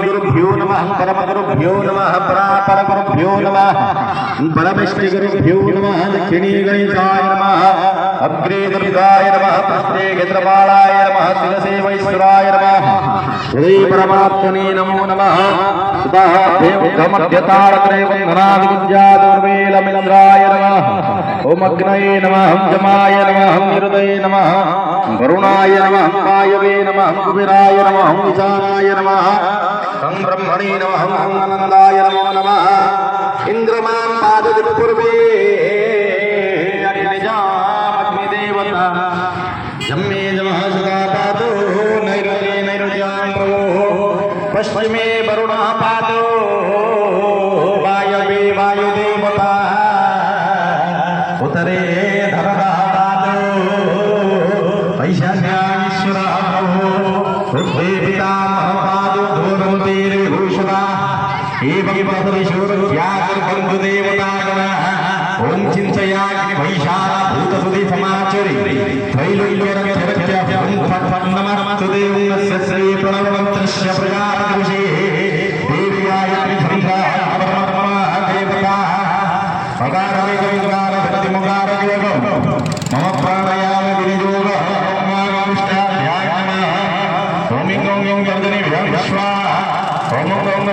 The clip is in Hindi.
गुरुभ्यो नमः परमगुरुभ्यो नमः परापरगुरुभ्यो नमः परमेष्टिगुरुभ्यो नमः दक्षिणी गणेशाय नमः अग्रे दुर्गाय नमः पृष्ठे गद्रपालाय नमः शिरसे वैश्वराय नमः श्री परमात्मने नमो नमः सुतः देवमध्यतारत्रे वन्दनादिविद्यादुर्वेलमिन्द्राय नमः ओम अग्नये नमः जमाय नमः हृदये नमः वरुणाय नमः वायवे नमः कुबेराय नमः ईशानाय नमः ब्रह्मणे नमः आनन्दाय नमो नमः इन्द्रमां पादपूर्वे अग्निदेवता जम्मे नमः सदा पादो नैरुते नैरुत्यां प्रभो पश्चिमे वरुणः पादो वायवे वायुदेवता उत्तरे धरः पादो ईशान्याश्वरः ऋग्वे पितामहः पादो घोरमुतेर्विभूषणः एवं बन्धुदेवतागणः ओं चिन्तयाग्नि वैशाला भूतसुधि समाचरि त्रैलोक्यरक्षरक्षनमस्तुदेवस्य श्री प्रणवमन्त्रस्य प्रजापतिषे देवी गायत्री छन्दः देवता मगारवेगविगारभक्तिमुगारयोगं मम प्राणायाम विनियोगः ओम गं गर्जने विश्वा ओम गं